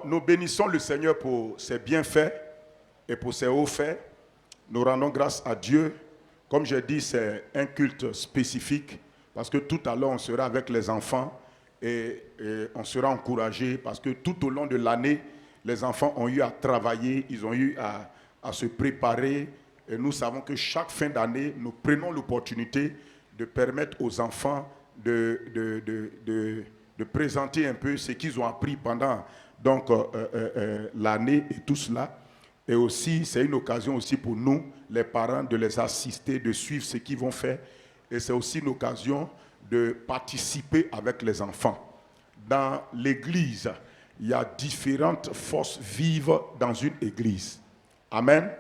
nous bénissons le Seigneur pour ses bienfaits et pour ses hauts faits. Nous rendons grâce à Dieu. Comme j'ai dit, c'est un culte spécifique parce que tout à l'heure, on sera avec les enfants et on sera encouragé parce que tout au long de l'année, les enfants ont eu à travailler, ils ont eu à se préparer. Et nous savons que chaque fin d'année, nous prenons l'opportunité de permettre aux enfants de présenter un peu ce qu'ils ont appris pendant l'année et tout cela. Et aussi, c'est une occasion aussi pour nous, les parents, de les assister, de suivre ce qu'ils vont faire. Et c'est aussi une occasion de participer avec les enfants. Dans l'église, il y a différentes forces vives dans une église. Amen.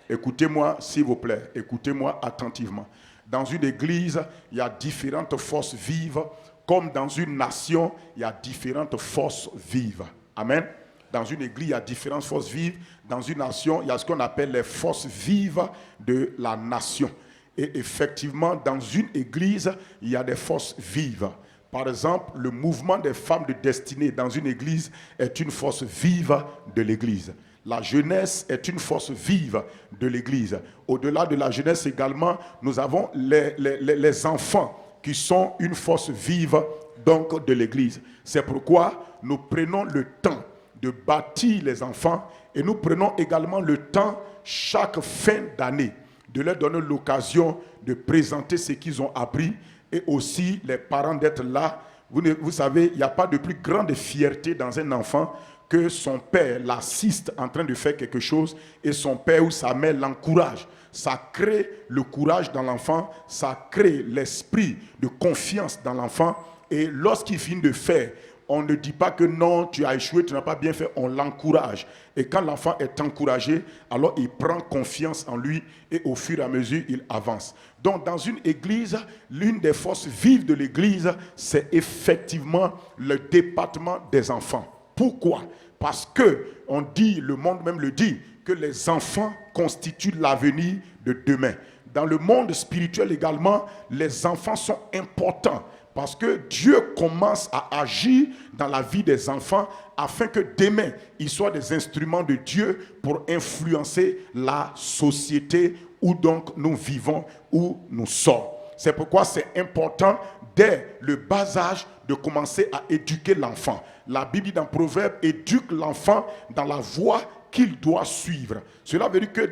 Écoutez-moi, s'il vous plaît. Écoutez-moi attentivement. Dans une église, il y a différentes forces vives. Comme dans une nation, il y a différentes forces vives. Amen. Dans une église, il y a différentes forces vives. Dans une nation, il y a ce qu'on appelle les forces vives de la nation. Et effectivement, dans une église, il y a des forces vives. Par exemple, le mouvement des femmes de destinée dans une église est une force vive de l'église. La jeunesse est une force vive de l'église. Au-delà de la jeunesse également, nous avons les enfants qui sont une force vive donc de l'église. C'est pourquoi nous prenons le temps de bâtir les enfants et nous prenons également le temps chaque fin d'année de leur donner l'occasion de présenter ce qu'ils ont appris et aussi les parents d'être là. Vous savez, il n'y a pas de plus grande fierté dans un enfant que son père l'assiste en train de faire quelque chose et son père ou sa mère l'encourage. Ça crée le courage dans l'enfant, ça crée l'esprit de confiance dans l'enfant. Et lorsqu'il finit de faire, on ne dit pas que non, tu as échoué, tu n'as pas bien fait, on l'encourage. Et quand l'enfant est encouragé, alors il prend confiance en lui et au fur et à mesure, il avance. Donc dans une église, l'une des forces vives de l'église, c'est effectivement le département des enfants. Pourquoi? Parce que on dit, le monde même le dit, que les enfants constituent l'avenir de demain. Dans le monde spirituel également, les enfants sont importants parce que Dieu commence à agir dans la vie des enfants afin que demain, ils soient des instruments de Dieu pour influencer la société où donc nous vivons, où nous sommes. C'est pourquoi c'est important dès le bas âge de commencer à éduquer l'enfant. La Bible dit dans Proverbe, éduque l'enfant dans la voie qu'il doit suivre. Cela veut dire que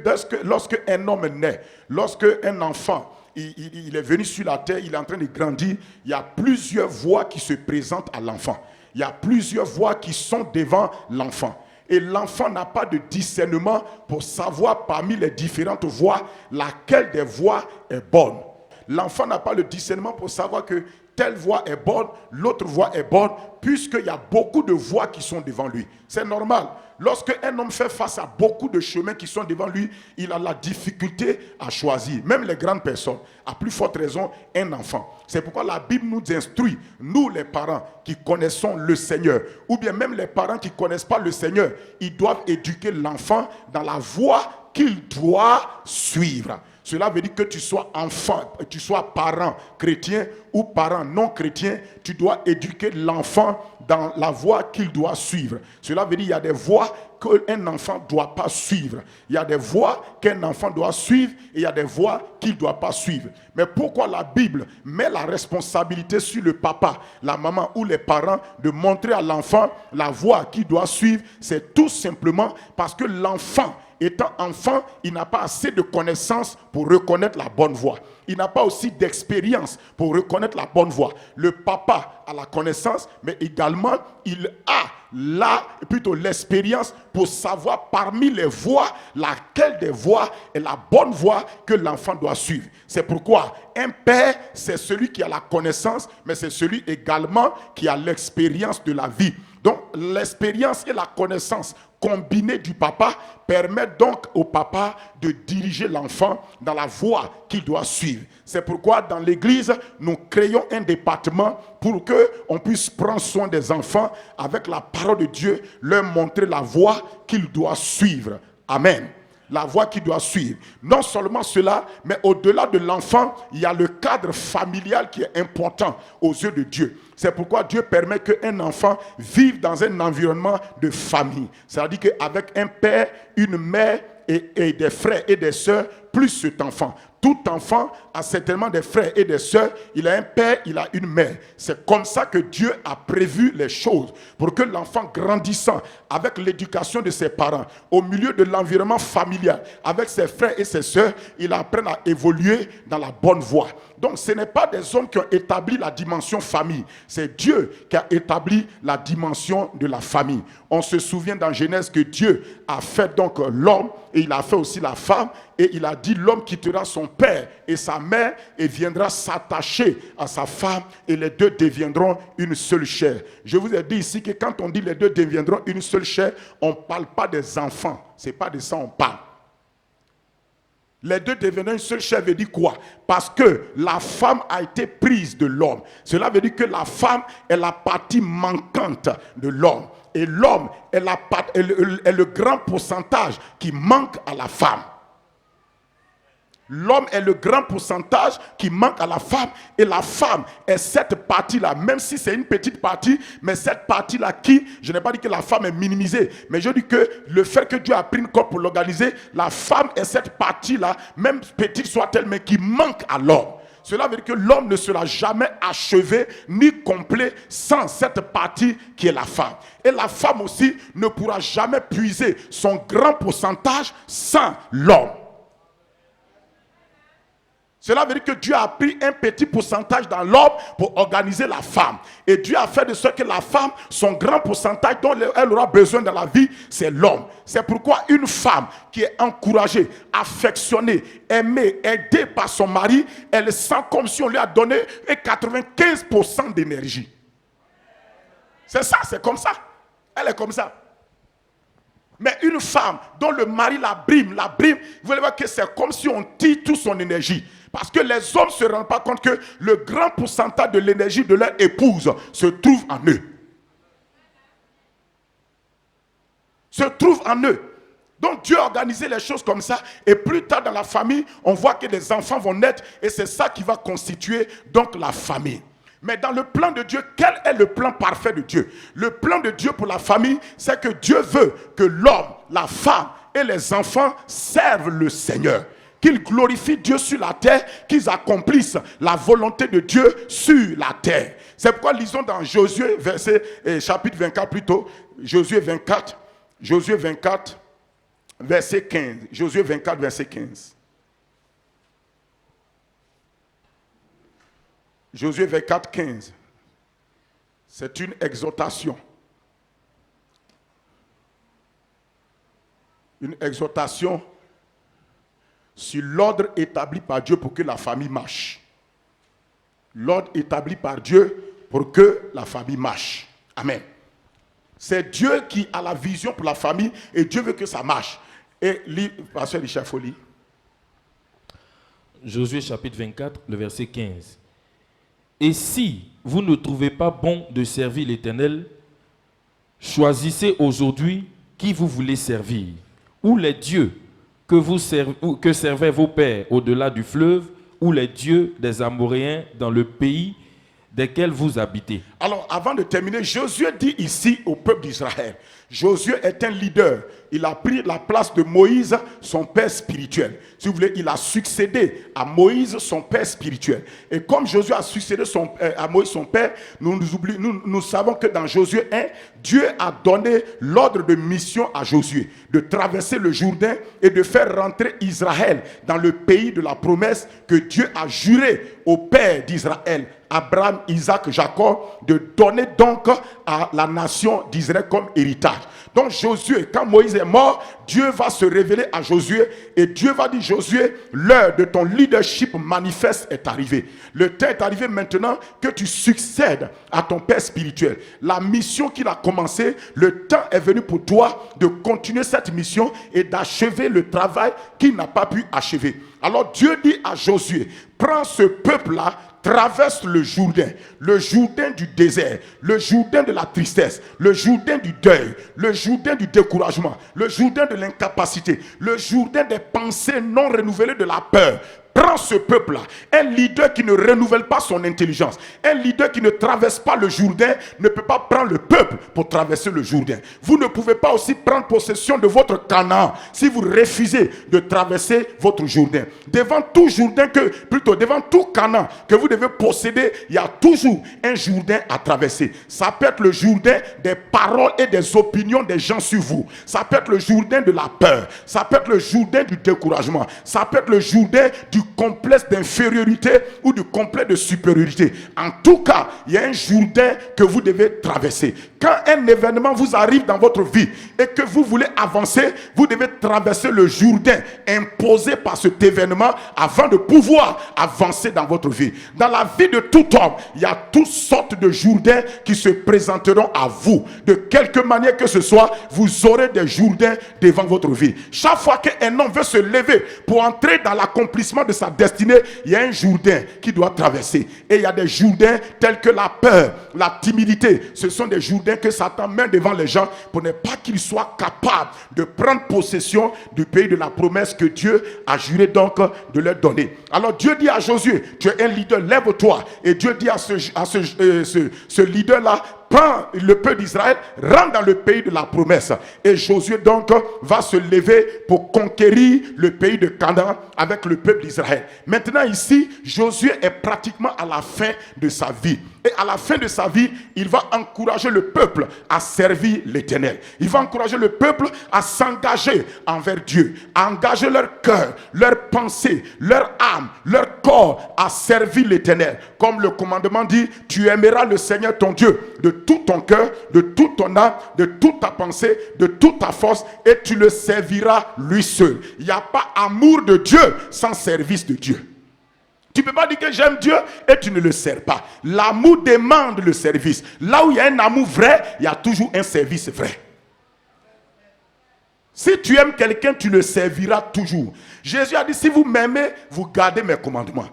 lorsque un homme naît, lorsque un enfant il est venu sur la terre, il est en train de grandir, il y a plusieurs voies qui se présentent à l'enfant. Il y a plusieurs voies qui sont devant l'enfant. Et l'enfant n'a pas de discernement pour savoir parmi les différentes voies laquelle des voies est bonne. L'enfant n'a pas le discernement pour savoir que telle voie est bonne, l'autre voie est bonne, puisqu'il y a beaucoup de voies qui sont devant lui. C'est normal. Lorsque un homme fait face à beaucoup de chemins qui sont devant lui, il a la difficulté à choisir. Même les grandes personnes, à plus forte raison, un enfant. C'est pourquoi la Bible nous instruit, nous les parents qui connaissons le Seigneur, ou bien même les parents qui ne connaissent pas le Seigneur, ils doivent éduquer l'enfant dans la voie qu'il doit suivre. Cela veut dire que tu sois enfant, tu sois parent chrétien ou parent non chrétien, tu dois éduquer l'enfant dans la voie qu'il doit suivre. Cela veut dire qu'il y a des voies qu'un enfant ne doit pas suivre. Il y a des voies qu'un enfant doit suivre et il y a des voies qu'il ne doit pas suivre. Mais pourquoi la Bible met la responsabilité sur le papa, la maman ou les parents de montrer à l'enfant la voie qu'il doit suivre? C'est tout simplement parce que l'enfant, étant enfant, il n'a pas assez de connaissances pour reconnaître la bonne voie. Il n'a pas aussi d'expérience pour reconnaître la bonne voie. Le papa a la connaissance, mais également, il a l'expérience pour savoir parmi les voies, laquelle des voies est la bonne voie que l'enfant doit suivre. C'est pourquoi un père, c'est celui qui a la connaissance, mais c'est celui également qui a l'expérience de la vie. Donc, l'expérience et la connaissance combinée du papa permettent donc au papa de diriger l'enfant dans la voie qu'il doit suivre. C'est pourquoi dans l'église, nous créons un département pour qu'on puisse prendre soin des enfants avec la parole de Dieu, leur montrer la voie qu'ils doivent suivre. Amen. La voie qu'il doit suivre. Non seulement cela, mais au-delà de l'enfant, il y a le cadre familial qui est important aux yeux de Dieu. C'est pourquoi Dieu permet qu'un enfant vive dans un environnement de famille. C'est-à-dire qu'avec un père, une mère et des frères et des sœurs, plus cet enfant. Tout enfant a certainement des frères et des sœurs. Il a un père, il a une mère. C'est comme ça que Dieu a prévu les choses. Pour que l'enfant grandissant avec l'éducation de ses parents, au milieu de l'environnement familial, avec ses frères et ses sœurs, il apprenne à évoluer dans la bonne voie. Donc ce n'est pas des hommes qui ont établi la dimension famille. C'est Dieu qui a établi la dimension de la famille. On se souvient dans Genèse que Dieu a fait donc l'homme et il a fait aussi la femme. Et il a dit l'homme quittera son père et sa mère et viendra s'attacher à sa femme et les deux deviendront une seule chair. Je vous ai dit ici que quand on dit les deux deviendront une seule chair, on ne parle pas des enfants. Ce n'est pas de ça qu'on parle. Les deux deviendront une seule chair veut dire quoi? Parce que la femme a été prise de l'homme. Cela veut dire que la femme est la partie manquante de l'homme. Et l'homme est le grand pourcentage qui manque à la femme. L'homme est le grand pourcentage qui manque à la femme et la femme est cette partie-là, même si c'est une petite partie, mais cette partie-là qui, je n'ai pas dit que la femme est minimisée, mais je dis que le fait que Dieu a pris une corps pour l'organiser, la femme est cette partie-là, même petite soit-elle, mais qui manque à l'homme. Cela veut dire que l'homme ne sera jamais achevé ni complet sans cette partie qui est la femme. Et la femme aussi ne pourra jamais puiser son grand pourcentage sans l'homme. Cela veut dire que Dieu a pris un petit pourcentage dans l'homme pour organiser la femme. Et Dieu a fait de ce que la femme, son grand pourcentage dont elle aura besoin dans la vie, c'est l'homme. C'est pourquoi une femme qui est encouragée, affectionnée, aimée, aidée par son mari, elle sent comme si on lui a donné 95% d'énergie. C'est ça, c'est comme ça. Elle est comme ça. Mais une femme dont le mari la brime, vous voyez voir que c'est comme si on tire toute son énergie. Parce que les hommes ne se rendent pas compte que le grand pourcentage de l'énergie de leur épouse se trouve en eux. Se trouve en eux. Donc Dieu a organisé les choses comme ça. Et plus tard dans la famille, on voit que les enfants vont naître. Et c'est ça qui va constituer donc la famille. Mais dans le plan de Dieu, quel est le plan parfait de Dieu? Le plan de Dieu pour la famille, c'est que Dieu veut que l'homme, la femme et les enfants servent le Seigneur. Qu'ils glorifient Dieu sur la terre, qu'ils accomplissent la volonté de Dieu sur la terre. C'est pourquoi lisons dans Josué, chapitre 24 plutôt, Josué 24, verset 15. Josué 24, verset 15. Josué 24, 15. C'est une exhortation. Une exhortation sur l'ordre établi par Dieu pour que la famille marche. L'ordre établi par Dieu pour que la famille marche. Amen. C'est Dieu qui a la vision pour la famille et Dieu veut que ça marche. Et pasteur Richard Folly. Josué chapitre 24, le verset 15. Et si vous ne trouvez pas bon de servir l'Éternel, choisissez aujourd'hui qui vous voulez servir, ou les dieux que servaient vos pères au-delà du fleuve, ou les dieux des Amoréens dans le pays desquels vous habitez. Alors, avant de terminer, Josué dit ici au peuple d'Israël, Josué est un leader. Il a pris la place de Moïse, son père spirituel. Si vous voulez, il a succédé à Moïse, son père spirituel. Et comme Josué a succédé à Moïse, son père, nous savons que dans Josué 1, Dieu a donné l'ordre de mission à Josué, de traverser le Jourdain et de faire rentrer Israël dans le pays de la promesse que Dieu a juré au père d'Israël, Abraham, Isaac, Jacob, de donner donc à la nation d'Israël comme héritage. Donc Josué, quand Moïse est mort, Dieu va se révéler à Josué et Dieu va dire, Josué, l'heure de ton leadership manifeste est arrivée. Le temps est arrivé maintenant que tu succèdes à ton père spirituel. La mission qu'il a commencée, le temps est venu pour toi de continuer cette mission et d'achever le travail qu'il n'a pas pu achever. Alors Dieu dit à Josué, prends ce peuple-là, traverse le Jourdain du désert, le Jourdain de la tristesse, le Jourdain du deuil, le Jourdain du découragement, le Jourdain de l'incapacité, le Jourdain des pensées non renouvelées de la peur. prend ce peuple-là, un leader qui ne renouvelle pas son intelligence, un leader qui ne traverse pas le Jourdain, ne peut pas prendre le peuple pour traverser le Jourdain. Vous ne pouvez pas aussi prendre possession de votre Canaan si vous refusez de traverser votre Jourdain. Devant tout Jourdain, devant tout Canaan que vous devez posséder, il y a toujours un Jourdain à traverser. Ça peut être le Jourdain des paroles et des opinions des gens sur vous. Ça peut être le Jourdain de la peur. Ça peut être le Jourdain du découragement. Ça peut être le Jourdain du complexe d'infériorité ou du complexe de supériorité. En tout cas, il y a un Jourdain que vous devez traverser. Quand un événement vous arrive dans votre vie et que vous voulez avancer, vous devez traverser le Jourdain imposé par cet événement avant de pouvoir avancer dans votre vie. Dans la vie de tout homme, il y a toutes sortes de Jourdains qui se présenteront à vous. De quelque manière que ce soit, vous aurez des Jourdains devant votre vie. Chaque fois qu'un homme veut se lever pour entrer dans l'accomplissement de sa destinée, il y a un Jourdain qui doit traverser. Et il y a des Jourdains tels que la peur, la timidité. Ce sont des Jourdains que Satan met devant les gens pour ne pas qu'ils soient capables de prendre possession du pays de la promesse que Dieu a juré donc de leur donner. Alors Dieu dit à Josué, tu es un leader, lève-toi. Et Dieu dit à ce leader-là, prends le peuple d'Israël, rentre dans le pays de la promesse. Et Josué donc va se lever pour conquérir le pays de Canaan avec le peuple d'Israël. Maintenant ici, Josué est pratiquement à la fin de sa vie. Et à la fin de sa vie, il va encourager le peuple à servir l'Éternel. Il va encourager le peuple à s'engager envers Dieu, à engager leur cœur, leur pensée, leur âme, leur corps à servir l'Éternel. Comme le commandement dit, tu aimeras le Seigneur ton Dieu de tout ton cœur, de toute ton âme, de toute ta pensée, de toute ta force, et tu le serviras lui seul. Il n'y a pas amour de Dieu sans service de Dieu. Tu ne peux pas dire que j'aime Dieu et tu ne le sers pas. L'amour demande le service. Là où il y a un amour vrai, il y a toujours un service vrai. Si tu aimes quelqu'un, tu le serviras toujours. Jésus a dit, si vous m'aimez, vous gardez mes commandements.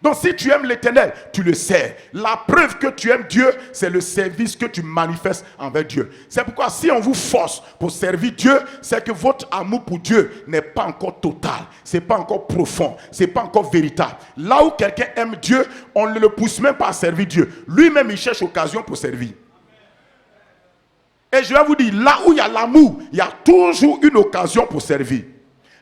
Donc si tu aimes l'Éternel, tu le sers. La preuve que tu aimes Dieu, c'est le service que tu manifestes envers Dieu. C'est pourquoi si on vous force pour servir Dieu, c'est que votre amour pour Dieu n'est pas encore total. C'est pas encore profond. C'est pas encore véritable. Là où quelqu'un aime Dieu, on ne le pousse même pas à servir Dieu. Lui-même, il cherche occasion pour servir. Et je vais vous dire, là où il y a l'amour, il y a toujours une occasion pour servir.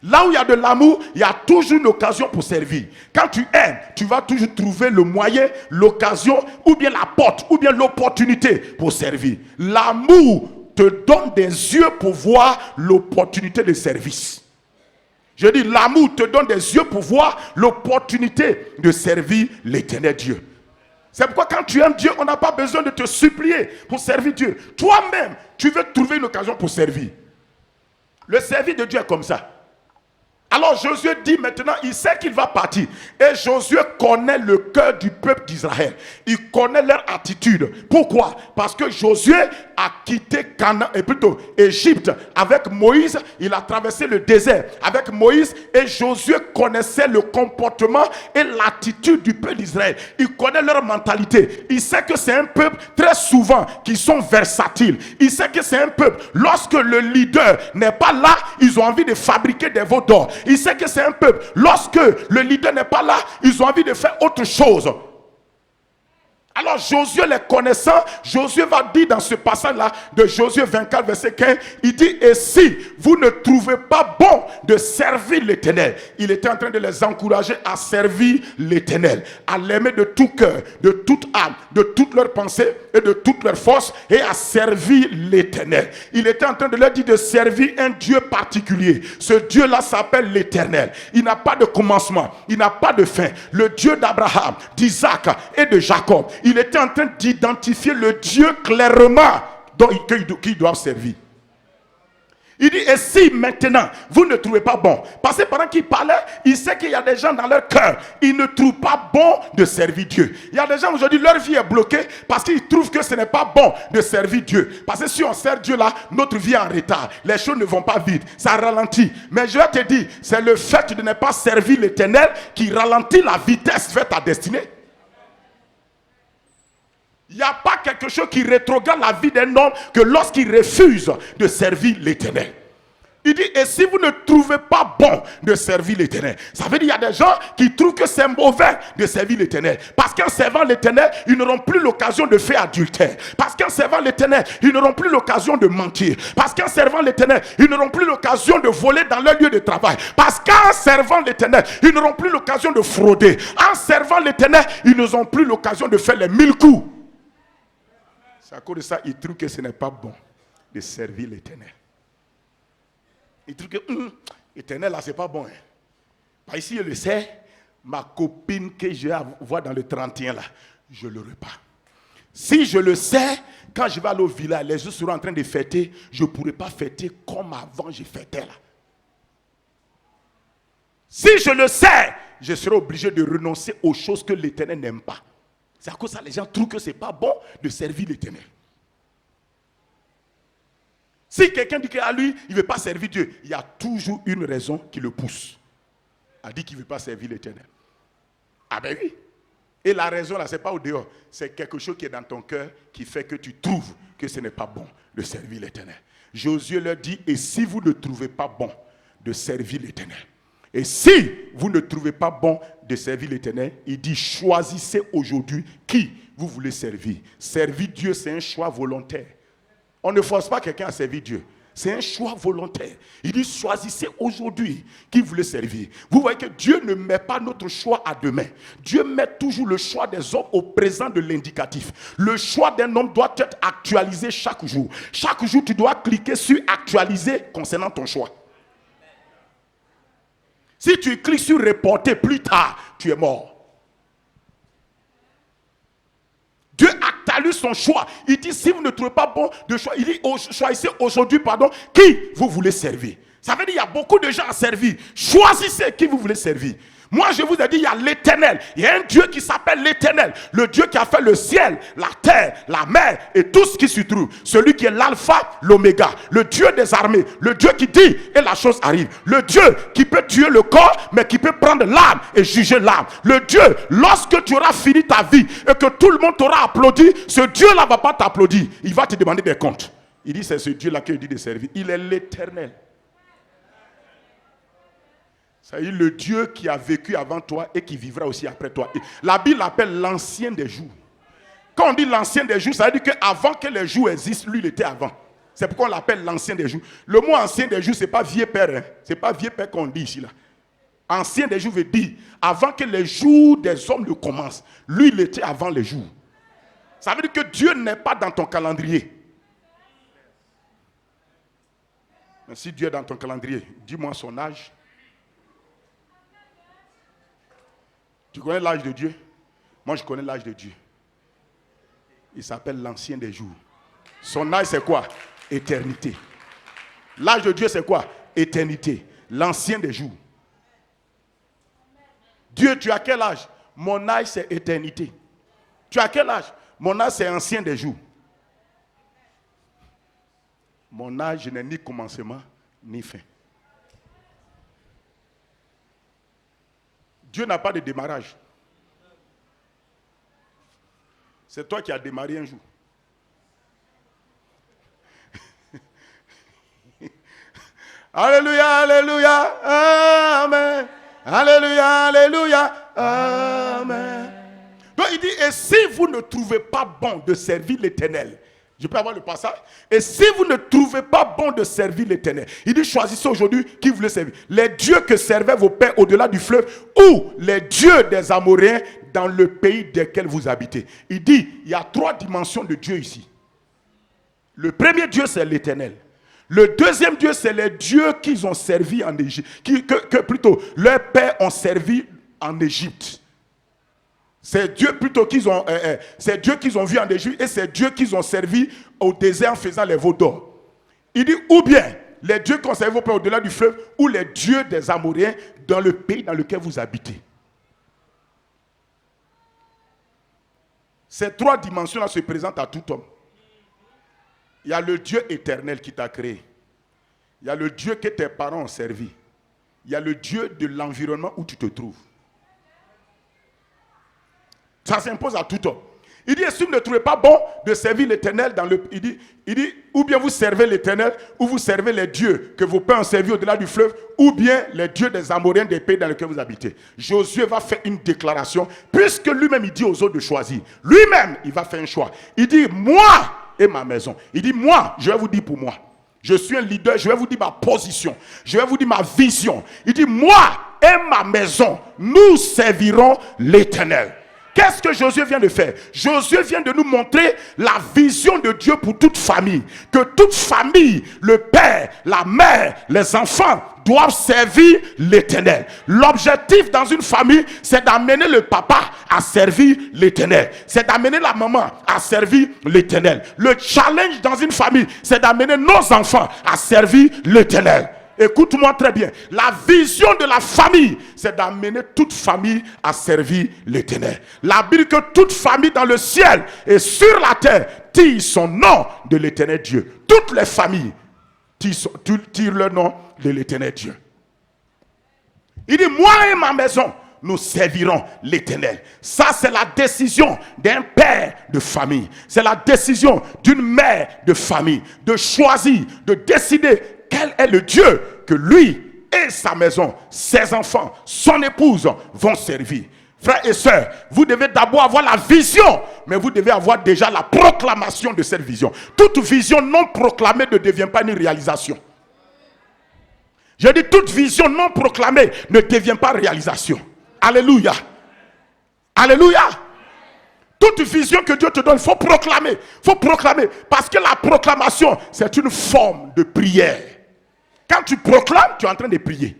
Là où il y a de l'amour, il y a toujours une occasion pour servir. Quand tu aimes, tu vas toujours trouver le moyen, l'occasion, ou bien la porte, ou bien l'opportunité pour servir. L'amour te donne des yeux pour voir l'opportunité de service. Je dis, l'amour te donne des yeux pour voir l'opportunité de servir l'Éternel Dieu. C'est pourquoi quand tu aimes Dieu, on n'a pas besoin de te supplier pour servir Dieu. Toi-même, tu veux trouver une occasion pour servir. Le service de Dieu est comme ça. Alors Josué dit maintenant, il sait qu'il va partir. Et Josué connaît le cœur du peuple d'Israël. Il connaît leur attitude. Pourquoi? Parce que Josué a quitté Égypte avec Moïse. Il a traversé le désert avec Moïse. Et Josué connaissait le comportement et l'attitude du peuple d'Israël. Il connaît leur mentalité. Il sait que c'est un peuple très souvent qui sont versatiles. Il sait que c'est un peuple, lorsque le leader n'est pas là, ils ont envie de fabriquer des veaux d'or. Il sait que c'est un peuple, lorsque le leader n'est pas là, ils ont envie de faire autre chose. Alors Josué les connaissant, Josué va dire dans ce passage-là de Josué 24 verset 15, il dit, et si vous ne trouvez pas bon de servir l'Éternel, il était en train de les encourager à servir l'Éternel, à l'aimer de tout cœur, de toute âme, de toute leur pensée et de toute leur force, et à servir l'Éternel. Il était en train de leur dire de servir un Dieu particulier. Ce Dieu-là s'appelle l'Éternel. Il n'a pas de commencement, il n'a pas de fin. Le Dieu d'Abraham, d'Isaac et de Jacob. Il était en train d'identifier le Dieu clairement qu'ils doivent servir. Il dit, et si maintenant vous ne trouvez pas bon, parce que pendant qu'il parlait, il sait qu'il y a des gens dans leur cœur, ils ne trouvent pas bon de servir Dieu. Il y a des gens aujourd'hui, leur vie est bloquée parce qu'ils trouvent que ce n'est pas bon de servir Dieu. Parce que si on sert Dieu là, notre vie est en retard. Les choses ne vont pas vite, ça ralentit. Mais je vais te dire, c'est le fait de ne pas servir l'Éternel qui ralentit la vitesse vers ta destinée. Il n'y a pas quelque chose qui rétrograde la vie d'un homme que lorsqu'il refuse de servir l'Éternel. Il dit, et si vous ne trouvez pas bon de servir l'Éternel, ça veut dire qu'il y a des gens qui trouvent que c'est mauvais de servir l'Éternel. Parce qu'en servant l'Éternel, ils n'auront plus l'occasion de faire adultère. Parce qu'en servant l'Éternel, ils n'auront plus l'occasion de mentir. Parce qu'en servant l'Éternel, ils n'auront plus l'occasion de voler dans leur lieu de travail. Parce qu'en servant l'Éternel, ils n'auront plus l'occasion de frauder. En servant l'Éternel, ils n'auront plus l'occasion de faire les 1000 coups. C'est à cause de ça qu'ils trouvent que ce n'est pas bon de servir l'Éternel. Il trouve que l'Éternel là c'est pas bon. Par ici je le sais, ma copine que je vois dans le 31 là, je le repars. Si je le sais, quand je vais aller au village, les gens seront en train de fêter, je ne pourrai pas fêter comme avant je fêtais là. Si je le sais, je serai obligé de renoncer aux choses que l'Éternel n'aime pas. C'est à cause de ça les gens trouvent que c'est pas bon de servir l'Éternel. Si quelqu'un dit qu'à lui, il ne veut pas servir Dieu, il y a toujours une raison qui le pousse à dire qu'il ne veut pas servir l'Éternel. Ah ben oui. Et la raison là, ce n'est pas au dehors. C'est quelque chose qui est dans ton cœur qui fait que tu trouves que ce n'est pas bon de servir l'Éternel. Josué leur dit, et si vous ne trouvez pas bon de servir l'Éternel, et si vous ne trouvez pas bon de servir l'Éternel, il dit, choisissez aujourd'hui qui vous voulez servir. Servir Dieu, c'est un choix volontaire. On ne force pas quelqu'un à servir Dieu. C'est un choix volontaire. Il dit, choisissez aujourd'hui qui vous voulez servir. Vous voyez que Dieu ne met pas notre choix à demain. Dieu met toujours le choix des hommes au présent de l'indicatif. Le choix d'un homme doit être actualisé chaque jour. Chaque jour, tu dois cliquer sur actualiser concernant ton choix. Si tu cliques sur reporter plus tard, tu es mort. Dieu actualise son choix. Il dit, si vous ne trouvez pas bon de choix, il dit, choisissez aujourd'hui, qui vous voulez servir. Ça veut dire qu'il y a beaucoup de gens à servir. Choisissez qui vous voulez servir. Moi, je vous ai dit, il y a l'Éternel. Il y a un Dieu qui s'appelle l'Éternel. Le Dieu qui a fait le ciel, la terre, la mer et tout ce qui s'y trouve. Celui qui est l'alpha, l'oméga. Le Dieu des armées. Le Dieu qui dit et la chose arrive. Le Dieu qui peut tuer le corps, mais qui peut prendre l'âme et juger l'âme. Le Dieu, lorsque tu auras fini ta vie et que tout le monde t'aura applaudi, ce Dieu-là ne va pas t'applaudir. Il va te demander des comptes. Il dit, c'est ce Dieu-là qu'il dit de servir. Il est l'Éternel. C'est le Dieu qui a vécu avant toi et qui vivra aussi après toi. La Bible l'appelle l'ancien des jours. Quand on dit l'ancien des jours, ça veut dire qu'avant que les jours existent, lui il était avant. C'est pourquoi on l'appelle l'ancien des jours. Le mot ancien des jours, ce n'est pas vieux père. Hein? Ce n'est pas vieux père qu'on dit ici. Là. Ancien des jours veut dire avant que les jours des hommes ne commencent. Lui il était avant les jours. Ça veut dire que Dieu n'est pas dans ton calendrier. Mais si Dieu est dans ton calendrier, dis-moi son âge. Tu connais l'âge de Dieu? Moi, je connais l'âge de Dieu. Il s'appelle l'ancien des jours. Son âge, c'est quoi? Éternité. L'âge de Dieu, c'est quoi? Éternité. L'ancien des jours. Dieu, tu as quel âge? Mon âge, c'est éternité. Tu as quel âge? Mon âge, c'est ancien des jours. Mon âge, je n'ai ni commencement, ni fin. Dieu n'a pas de démarrage. C'est toi qui as démarré un jour. Alléluia, alléluia, amen. Alléluia, alléluia, amen. Donc il dit, et si vous ne trouvez pas bon de servir l'Éternel, je peux avoir le passage. Et si vous ne trouvez pas bon de servir l'Éternel, il dit, choisissez aujourd'hui qui vous voulez servir. Les dieux que servaient vos pères au-delà du fleuve ou les dieux des Amoréens dans le pays desquels vous habitez. Il dit, il y a 3 dimensions de Dieu ici. Le premier Dieu, c'est l'Éternel. Le deuxième Dieu, c'est les dieux qu'ils ont servi en Égypte. Que plutôt, leurs pères ont servi en Égypte. C'est Dieu plutôt qu'ils ont, c'est Dieu qu'ils ont vu en Égypte et c'est Dieu qu'ils ont servi au désert en faisant les veaux d'or. Il dit, ou bien les dieux qu'on servait vos pères au-delà du fleuve, ou les dieux des Amoréens dans le pays dans lequel vous habitez. Ces 3 dimensions-là se présentent à tout homme. Il y a le Dieu éternel qui t'a créé. Il y a le Dieu que tes parents ont servi. Il y a le Dieu de l'environnement où tu te trouves. Ça s'impose à tout homme. Il dit, si vous ne trouvez pas bon de servir l'Éternel il dit, ou bien vous servez l'Éternel, ou vous servez les dieux que vos pères ont servis au-delà du fleuve, ou bien les dieux des Amoréens des pays dans lesquels vous habitez. Josué va faire une déclaration, puisque lui-même il dit aux autres de choisir. Lui-même, il va faire un choix. Il dit, moi et ma maison. Il dit, moi, je vais vous dire pour moi. Je suis un leader, je vais vous dire ma position. Je vais vous dire ma vision. Il dit, moi et ma maison, nous servirons l'Éternel. Qu'est-ce que Josué vient de faire? Josué vient de nous montrer la vision de Dieu pour toute famille. Que toute famille, le père, la mère, les enfants doivent servir l'Éternel. L'objectif dans une famille, c'est d'amener le papa à servir l'Éternel. C'est d'amener la maman à servir l'Éternel. Le challenge dans une famille, c'est d'amener nos enfants à servir l'Éternel. Écoute-moi très bien. La vision de la famille, c'est d'amener toute famille à servir l'Éternel. La Bible dit que toute famille dans le ciel et sur la terre tire son nom de l'Éternel Dieu. Toutes les familles tirent le nom de l'Éternel Dieu. Il dit, moi et ma maison, nous servirons l'Éternel. Ça, c'est la décision d'un père de famille. C'est la décision d'une mère de famille. De choisir, de décider quel est le Dieu que lui et sa maison, ses enfants, son épouse vont servir. Frères et sœurs, vous devez d'abord avoir la vision, mais vous devez avoir déjà la proclamation de cette vision. Toute vision non proclamée ne devient pas une réalisation. Je dis, toute vision non proclamée ne devient pas réalisation. Alléluia. Alléluia. Toute vision que Dieu te donne, il faut proclamer. Il faut proclamer. Parce que la proclamation, c'est une forme de prière. Quand tu proclames, tu es en train de prier.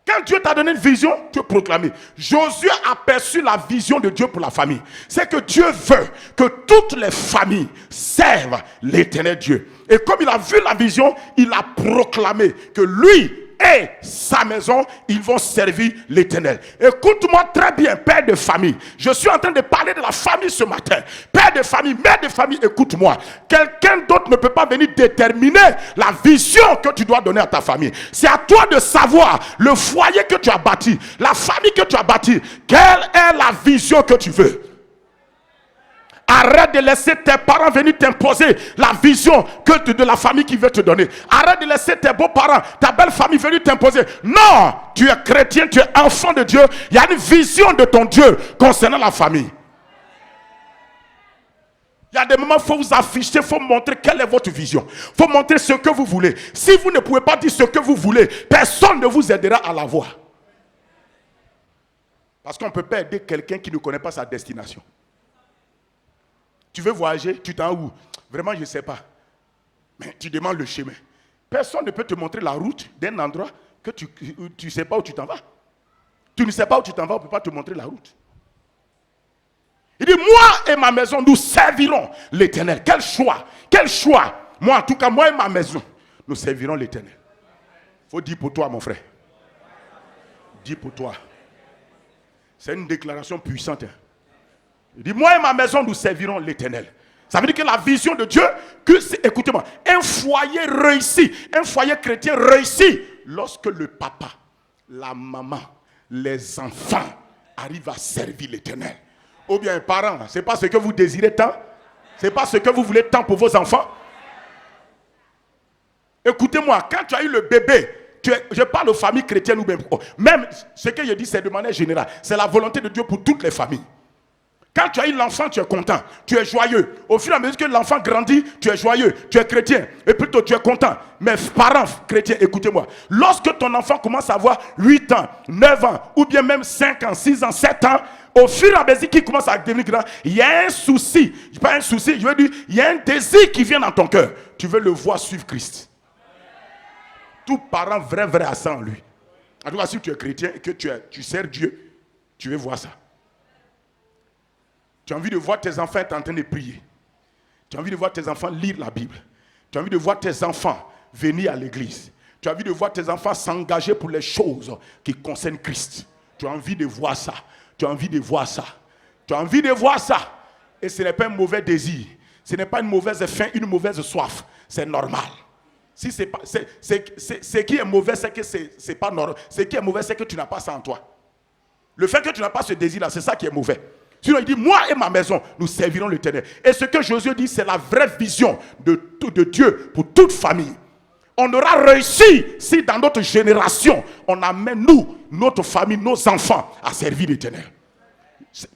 Quand Dieu t'a donné une vision, tu es proclamé. Josué a perçu la vision de Dieu pour la famille. C'est que Dieu veut que toutes les familles servent l'Éternel Dieu. Et comme il a vu la vision, il a proclamé que lui et sa maison, ils vont servir l'Éternel. Écoute-moi très bien, père de famille. Je suis en train de parler de la famille ce matin. Père de famille, mère de famille, écoute-moi. Quelqu'un d'autre ne peut pas venir déterminer la vision que tu dois donner à ta famille. C'est à toi de savoir le foyer que tu as bâti, la famille que tu as bâti. Quelle est la vision que tu veux? Arrête de laisser tes parents venir t'imposer la vision de la famille qui veut te donner. Arrête de laisser tes beaux-parents, ta belle famille venir t'imposer. Non, tu es chrétien, tu es enfant de Dieu. Il y a une vision de ton Dieu concernant la famille. Il y a des moments où il faut vous afficher, il faut montrer quelle est votre vision. Il faut montrer ce que vous voulez. Si vous ne pouvez pas dire ce que vous voulez, personne ne vous aidera à l'avoir. Parce qu'on ne peut pas aider quelqu'un qui ne connaît pas sa destination. Tu veux voyager, tu t'en où? Vraiment, je ne sais pas. Mais tu demandes le chemin. Personne ne peut te montrer la route d'un endroit que tu ne sais pas où tu t'en vas. Tu ne sais pas où tu t'en vas, on ne peut pas te montrer la route. Il dit, moi et ma maison, nous servirons l'Éternel. Quel choix! Quel choix! Moi, en tout cas, moi et ma maison, nous servirons l'Éternel. Il faut dire pour toi, mon frère. Dis pour toi. C'est une déclaration puissante. Hein. Il dit, moi et ma maison, nous servirons l'Éternel. Ça veut dire que la vision de Dieu, écoutez-moi, un foyer réussi, un foyer chrétien réussi, lorsque le papa, la maman, les enfants arrivent à servir l'Éternel. Ou bien, parents, ce n'est pas ce que vous désirez tant, ce n'est pas ce que vous voulez tant pour vos enfants. Écoutez-moi, quand tu as eu le bébé, je parle aux familles chrétiennes ou même ce que je dis, c'est de manière générale, c'est la volonté de Dieu pour toutes les familles. Quand tu as eu l'enfant, tu es content, tu es joyeux. Au fur et à mesure que l'enfant grandit, tu es joyeux, tu es chrétien. Et plutôt, tu es content. Mais parents chrétiens, écoutez-moi. Lorsque ton enfant commence à avoir 8 ans, 9 ans, ou bien même 5 ans, 6 ans, 7 ans, au fur et à mesure qu'il commence à devenir grand, il y a un souci. Pas un souci, je veux dire, il y a un désir qui vient dans ton cœur. Tu veux le voir suivre Christ. Tout parent vrai à ça en lui. En tout cas, si tu es chrétien et que tu sers Dieu, tu veux voir ça. Tu as envie de voir tes enfants être en train de prier. Tu as envie de voir tes enfants lire la Bible. Tu as envie de voir tes enfants venir à l'église. Tu as envie de voir tes enfants s'engager pour les choses qui concernent Christ. Tu as envie de voir ça. Tu as envie de voir ça. Tu as envie de voir ça. Et ce n'est pas un mauvais désir. Ce n'est pas une mauvaise faim, une mauvaise soif. C'est normal. Si ce qui est mauvais, c'est que c'est pas normal. Ce qui est mauvais, c'est que tu n'as pas ça en toi. Le fait que tu n'as pas ce désir-là, c'est ça qui est mauvais. Sinon, il dit, moi et ma maison, nous servirons l'Éternel. Et ce que Josué dit, c'est la vraie vision de Dieu pour toute famille. On aura réussi si dans notre génération, on amène nous, notre famille, nos enfants à servir l'Éternel.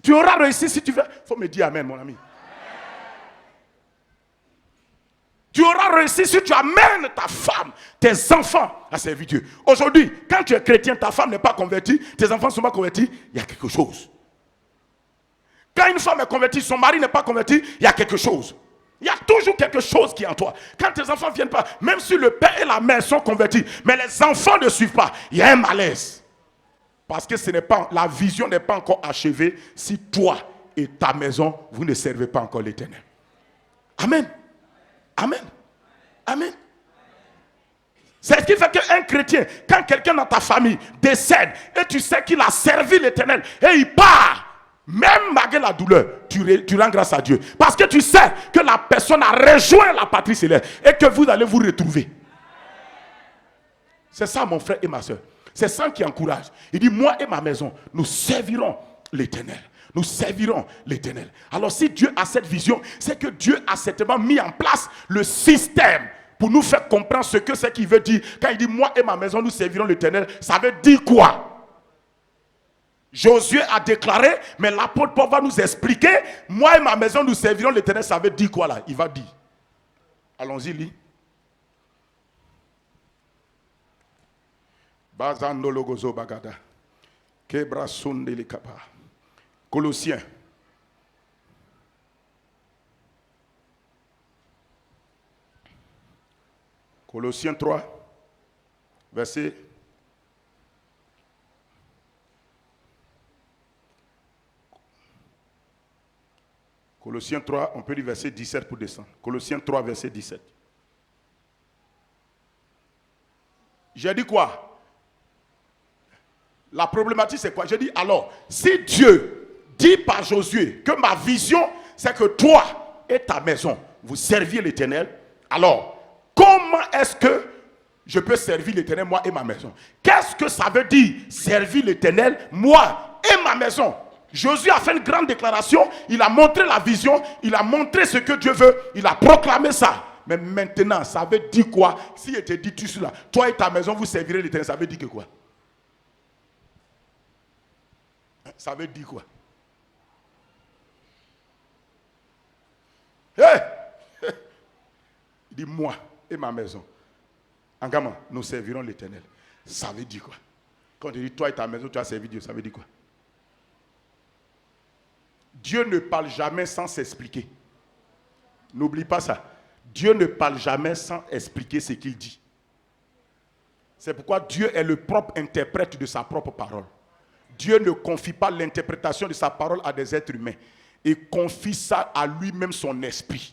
Tu auras réussi si tu veux. Il faut me dire amen, mon ami. Tu auras réussi si tu amènes ta femme, tes enfants à servir Dieu. Aujourd'hui, quand tu es chrétien, ta femme n'est pas convertie, tes enfants ne sont pas convertis, il y a quelque chose. Quand une femme est convertie, son mari n'est pas converti, il y a quelque chose. Il y a toujours quelque chose qui est en toi. Quand tes enfants ne viennent pas, même si le père et la mère sont convertis, mais les enfants ne suivent pas, il y a un malaise. Parce que la vision n'est pas encore achevée si toi et ta maison, vous ne servez pas encore l'Éternel. Amen. Amen. Amen. C'est ce qui fait qu'un chrétien, quand quelqu'un dans ta famille décède et tu sais qu'il a servi l'Éternel et il part, même malgré la douleur, tu rends grâce à Dieu. Parce que tu sais que la personne a rejoint la patrie céleste et que vous allez vous retrouver. C'est ça mon frère et ma soeur. C'est ça qui encourage. Il dit, moi et ma maison, nous servirons l'Éternel. Nous servirons l'Éternel. Alors si Dieu a cette vision, c'est que Dieu a certainement mis en place le système pour nous faire comprendre ce que c'est qu'il veut dire. Quand il dit, moi et ma maison, nous servirons l'Éternel, ça veut dire quoi? Josué a déclaré, mais l'apôtre Paul va nous expliquer, moi et ma maison, nous servirons l'Éternel, ça veut dire quoi là? Il va dire. Allons-y, lis. Bazandologozo bagada. Kebrasundeli kapa. Colossiens. Colossiens 3, verset. Colossiens 3, on peut lire verset 17 pour descendre. Colossiens 3, verset 17. J'ai dit quoi? La problématique, c'est quoi? J'ai dit, alors, si Dieu dit par Josué que ma vision, c'est que toi et ta maison, vous serviez l'Éternel, alors, comment est-ce que je peux servir l'Éternel, moi et ma maison? Qu'est-ce que ça veut dire, servir l'Éternel, moi et ma maison? Josué a fait une grande déclaration, il a montré la vision, il a montré ce que Dieu veut, il a proclamé ça. Mais maintenant, ça veut dire quoi? S'il était dit tout cela, toi et ta maison, vous servirez l'Éternel, ça veut dire que quoi? Ça veut dire quoi? Hey! Il dit, moi et ma maison, en gamin, nous servirons l'Éternel. Ça veut dire quoi? Quand tu dis, toi et ta maison, tu as servi Dieu, ça veut dire quoi? Dieu ne parle jamais sans s'expliquer. N'oublie pas ça. Dieu ne parle jamais sans expliquer ce qu'il dit. C'est pourquoi Dieu est le propre interprète de sa propre parole. Dieu ne confie pas l'interprétation de sa parole à des êtres humains. Il confie ça à lui-même, son esprit.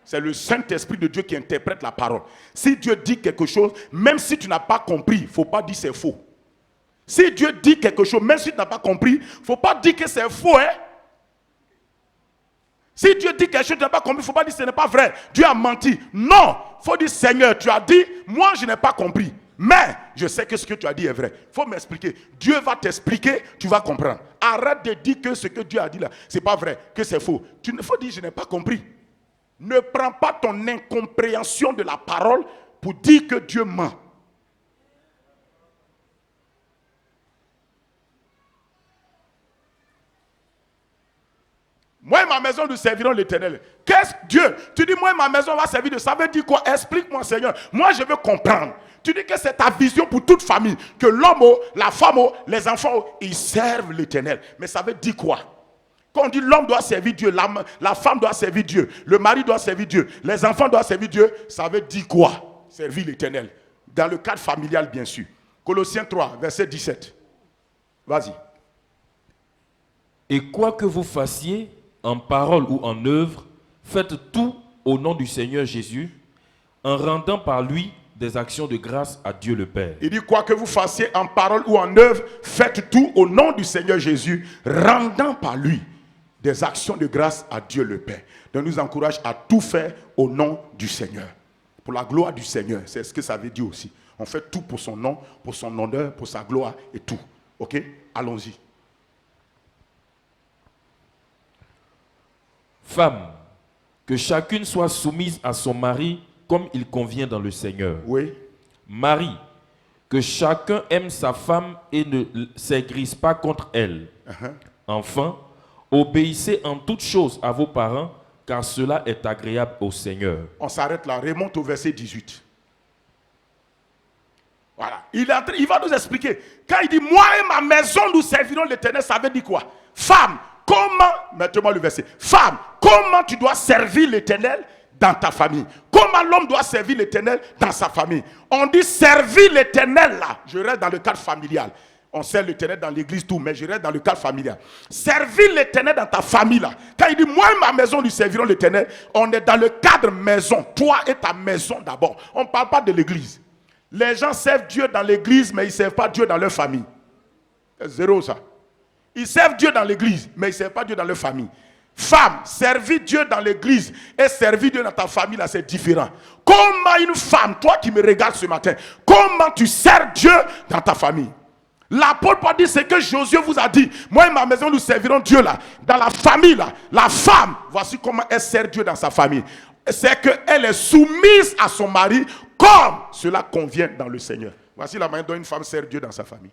C'est le Saint-Esprit de Dieu qui interprète la parole. Si Dieu dit quelque chose, même si tu n'as pas compris, il ne faut pas dire c'est faux. Si Dieu dit quelque chose, même si tu n'as pas compris, il ne faut pas dire que c'est faux. Hein? Si Dieu dit quelque chose, tu n'as pas compris, il ne faut pas dire que ce n'est pas vrai. Dieu a menti. Non, il faut dire, Seigneur, tu as dit, moi je n'ai pas compris. Mais je sais que ce que tu as dit est vrai. Il faut m'expliquer. Dieu va t'expliquer, tu vas comprendre. Arrête de dire que ce que Dieu a dit là, ce n'est pas vrai, que c'est faux. Il faut dire, je n'ai pas compris. Ne prends pas ton incompréhension de la parole pour dire que Dieu ment. Moi et ma maison, nous servirons l'Éternel. Qu'est-ce que Dieu? Tu dis, moi et ma maison va servir de ça. Ça veut dire quoi? Explique-moi, Seigneur. Moi, je veux comprendre. Tu dis que c'est ta vision pour toute famille. Que l'homme, la femme, les enfants, ils servent l'Éternel. Mais ça veut dire quoi? Quand on dit l'homme doit servir Dieu, la femme doit servir Dieu, le mari doit servir Dieu, les enfants doivent servir Dieu, ça veut dire quoi? Servir l'Éternel. Dans le cadre familial, bien sûr. Colossiens 3, verset 17. Vas-y. Et quoi que vous fassiez, en parole ou en œuvre, faites tout au nom du Seigneur Jésus, en rendant par lui des actions de grâce à Dieu le Père. Il dit, quoi que vous fassiez en parole ou en œuvre, faites tout au nom du Seigneur Jésus, rendant par lui des actions de grâce à Dieu le Père. Donc nous encourage à tout faire au nom du Seigneur. Pour la gloire du Seigneur, c'est ce que ça veut dire aussi. On fait tout pour son nom, pour son honneur, pour sa gloire et tout. Ok? Allons-y. Femme, que chacune soit soumise à son mari comme il convient dans le Seigneur. Oui. Mari, que chacun aime sa femme et ne s'aigrise pas contre elle. Enfin, obéissez en toutes choses à vos parents, car cela est agréable au Seigneur. On s'arrête là, remonte au verset 18. Voilà. Il va nous expliquer. Quand il dit, moi et ma maison, nous servirons l'Éternel, ça veut dire quoi? Femme, comment, mettez-moi le verset. Femme, comment tu dois servir l'Éternel dans ta famille? Comment l'homme doit servir l'Éternel dans sa famille? On dit servir l'Éternel là. Je reste dans le cadre familial. On sert l'Éternel dans l'église, tout, mais je reste dans le cadre familial. Servir l'Éternel dans ta famille là. Quand il dit, moi et ma maison, nous servirons l'Éternel, on est dans le cadre maison. Toi et ta maison d'abord. On ne parle pas de l'église. Les gens servent Dieu dans l'église, mais ils ne servent pas Dieu dans leur famille. C'est zéro ça. Ils servent Dieu dans l'église, mais ils ne servent pas Dieu dans leur famille. Femme, servir Dieu dans l'église et servir Dieu dans ta famille, là, c'est différent. Comment une femme, toi qui me regardes ce matin, comment tu sers Dieu dans ta famille? L'apôtre Paul dit, c'est que Josué vous a dit, moi et ma maison, nous servirons Dieu là. Dans la famille là, la femme, voici comment elle sert Dieu dans sa famille. C'est qu'elle est soumise à son mari comme cela convient dans le Seigneur. Voici la manière dont une femme sert Dieu dans sa famille.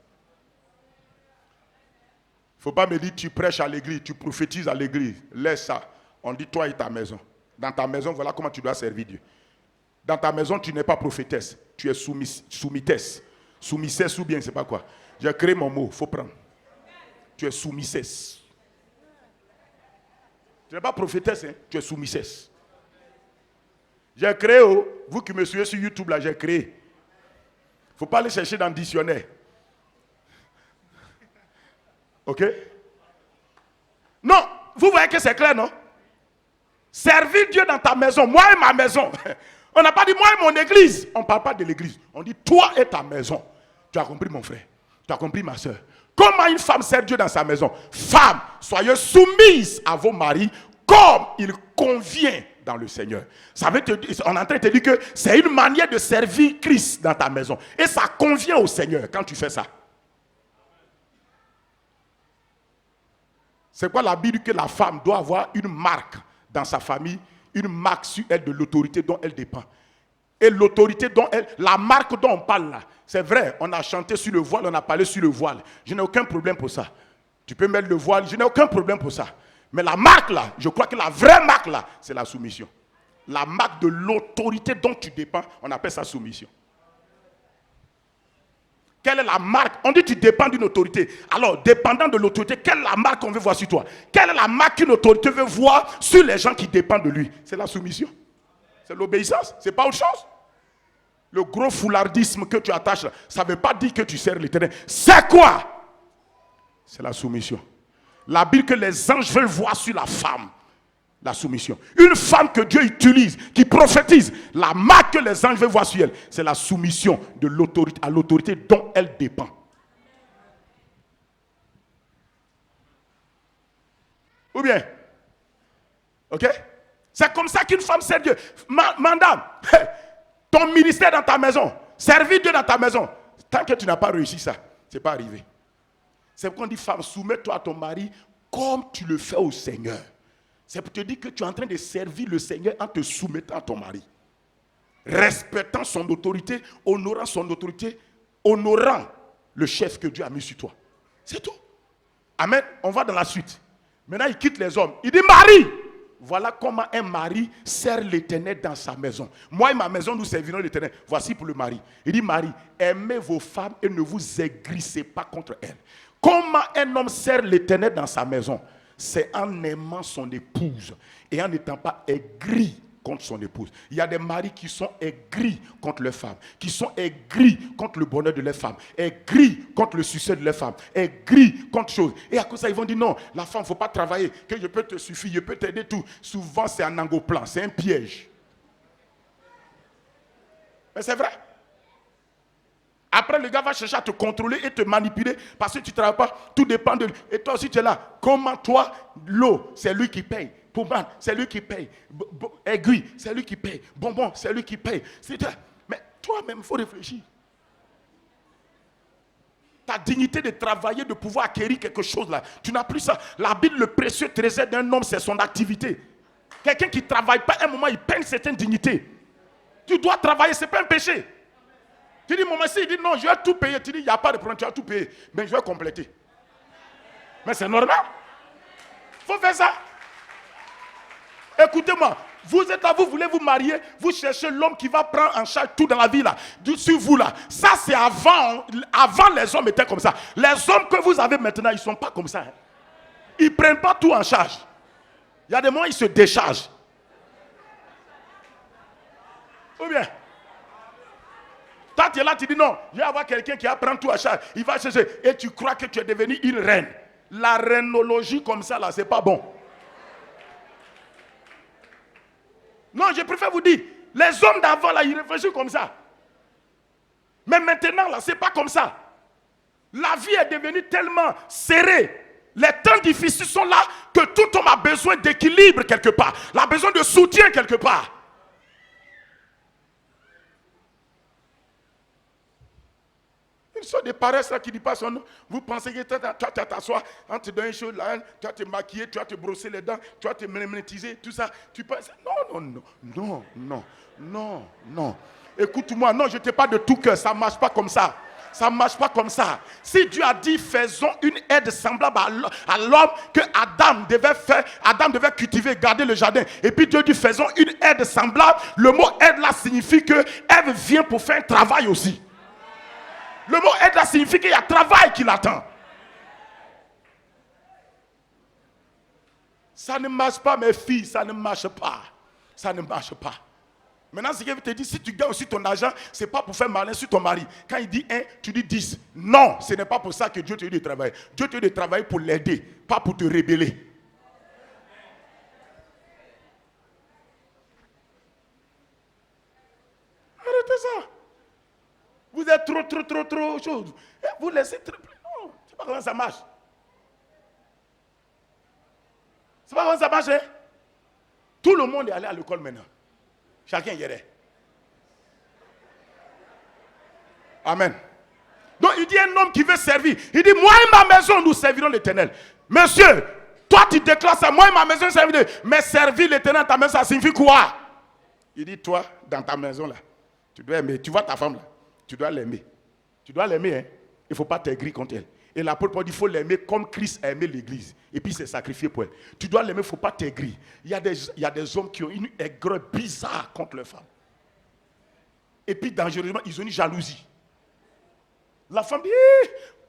Il ne faut pas me dire tu prêches à l'église, tu prophétises à l'église. Laisse ça. On dit toi et ta maison. Dans ta maison, voilà comment tu dois servir Dieu. Dans ta maison, tu n'es pas prophétesse. Tu es soumittesse. Soumisesse ou bien, je ne sais pas quoi. J'ai créé mon mot, il faut prendre. Tu es soumisesse. Tu n'es pas prophétesse, hein? Tu es soumisesse. J'ai créé, vous qui me suivez sur YouTube, là, j'ai créé. Il ne faut pas aller chercher dans le dictionnaire. Ok? Non, vous voyez que c'est clair, non? Servir Dieu dans ta maison, moi et ma maison. On n'a pas dit moi et mon église. On ne parle pas de l'église. On dit toi et ta maison. Tu as compris, mon frère? Tu as compris, ma soeur? Comment une femme sert Dieu dans sa maison? Femme, soyez soumises à vos maris comme il convient dans le Seigneur. Ça veut te dire, on est en train de te dire que c'est une manière de servir Christ dans ta maison. Et ça convient au Seigneur quand tu fais ça. C'est quoi la Bible? Que la femme doit avoir une marque dans sa famille, une marque sur elle de l'autorité dont elle dépend. Et l'autorité dont elle, la marque dont on parle là, c'est vrai, on a chanté sur le voile, on a parlé sur le voile. Je n'ai aucun problème pour ça. Tu peux mettre le voile, je n'ai aucun problème pour ça. Mais la marque là, je crois que la vraie marque là, c'est la soumission. La marque de l'autorité dont tu dépends, on appelle ça soumission. Quelle est la marque? On dit que tu dépends d'une autorité. Alors, dépendant de l'autorité, quelle est la marque qu'on veut voir sur toi? Quelle est la marque qu'une autorité veut voir sur les gens qui dépendent de lui? C'est la soumission. C'est l'obéissance. C'est pas autre chose. Le gros foulardisme que tu attaches là, ça ne veut pas dire que tu sers l'Éternel. C'est quoi? C'est la soumission. La Bible que les anges veulent voir sur la femme. La soumission. Une femme que Dieu utilise, qui prophétise, la marque que les anges veulent voir sur elle, c'est la soumission de l'autorité à l'autorité dont elle dépend. Ou bien, ok? C'est comme ça qu'une femme sert Dieu. Madame, ton ministère dans ta maison, servir Dieu dans ta maison, tant que tu n'as pas réussi ça, ce n'est pas arrivé. C'est pourquoi on dit, femme, soumets-toi à ton mari comme tu le fais au Seigneur. C'est pour te dire que tu es en train de servir le Seigneur en te soumettant à ton mari. Respectant son autorité, honorant son autorité, honorant le chef que Dieu a mis sur toi. C'est tout. Amen. On va dans la suite. Maintenant, il quitte les hommes. Il dit, Marie, voilà comment un mari sert l'Éternel dans sa maison. Moi et ma maison, nous servirons l'Éternel. Voici pour le mari. Il dit, Marie, aimez vos femmes et ne vous aigrissez pas contre elles. Comment un homme sert l'Éternel dans sa maison? C'est en aimant son épouse et en n'étant pas aigri contre son épouse. Il y a des maris qui sont aigris contre leurs femmes, qui sont aigris contre le bonheur de leurs femmes, aigris contre le succès de leurs femmes, aigris contre choses. Et à cause de ça, ils vont dire non, la femme, il ne faut pas travailler, que je peux te suffire, je peux t'aider tout. Souvent, c'est un angoplan, c'est un piège. Mais c'est vrai. Après, le gars va chercher à te contrôler et te manipuler parce que tu ne travailles pas. Tout dépend de lui. Et toi aussi, tu es là. Comment toi, l'eau, c'est lui qui paye. Poumane, c'est lui qui paye. Aiguille, c'est lui qui paye. Bonbon, c'est lui qui paye. Mais toi-même, il faut réfléchir. Ta dignité de travailler, de pouvoir acquérir quelque chose là. Tu n'as plus ça. La Bible, le précieux trésor d'un homme, c'est son activité. Quelqu'un qui ne travaille pas, à un moment, il perd une certaine dignité. Tu dois travailler, ce n'est pas un péché. Tu dis, mon monsieur, il dit non, je vais tout payer. Tu dis, il n'y a pas de problème, tu vas tout payer. Mais je vais compléter. Mais c'est normal. Il faut faire ça. Écoutez-moi, vous êtes là, vous voulez vous marier, vous cherchez l'homme qui va prendre en charge tout dans la vie là, sur vous là. Ça c'est avant les hommes étaient comme ça. Les hommes que vous avez maintenant, ils ne sont pas comme ça. Hein. Ils ne prennent pas tout en charge. Il y a des moments, ils se déchargent. Ou bien, toi tu es là, tu dis non, je vais avoir quelqu'un qui va prendre tout en charge. Il va chercher et tu crois que tu es devenu une reine. La reinologie comme ça là, c'est pas bon. Non, je préfère vous dire, les hommes d'avant, là, ils réfléchissent comme ça. Mais maintenant, là, c'est pas comme ça. La vie est devenue tellement serrée. Les temps difficiles sont là que tout homme a besoin d'équilibre quelque part. Il a besoin de soutien quelque part. Ils sont des paresses là qui ne disent pas son nom. Vous pensez que toi, tu vas t'asseoir, on te donne une chose là, tu vas te maquiller, tu vas te brosser les dents, tu vas te monétiser, tout ça. Tu penses, non. Écoute-moi, non, je ne te parle de tout cœur, ça ne marche pas comme ça. Ça ne marche pas comme ça. Si Dieu a dit, faisons une aide semblable à l'homme que Adam devait faire, Adam devait cultiver, garder le jardin. Et puis Dieu dit, faisons une aide semblable. Le mot aide là signifie que Ève vient pour faire un travail aussi. Le mot aide là signifie qu'il y a un travail qui l'attend. Ça ne marche pas, mes filles, ça ne marche pas. Ça ne marche pas. Maintenant, ce qu'il te dit, si tu gagnes aussi ton argent, ce n'est pas pour faire malin sur ton mari. Quand il dit 1, tu dis 10. Non, ce n'est pas pour ça que Dieu te dit de travailler. Dieu te dit de travailler pour l'aider, pas pour te rébeller. Arrêtez ça. Vous êtes trop chose. Vous laissez trop. Non, c'est pas comment ça marche. C'est pas comment ça marche. Hein? Tout le monde est allé à l'école maintenant. Chacun y est. Amen. Donc il dit un homme qui veut servir. Il dit, moi et ma maison, nous servirons l'Éternel. Monsieur, toi tu déclares ça, moi et ma maison serviront. Mais servir l'Éternel, ta maison, ça signifie quoi? Il dit, toi, dans ta maison là, tu dois aimer. Tu vois ta femme là, tu dois l'aimer. Tu dois l'aimer, hein. Il ne faut pas t'aigrir contre elle. Et l'apôtre Paul dit, il faut l'aimer comme Christ a aimé l'église. Et puis s'est sacrifié pour elle. Tu dois l'aimer, il ne faut pas t'aigrir. Il y a des hommes qui ont une aigreur bizarre contre leurs femmes. Et puis dangereusement, ils ont une jalousie. La femme dit,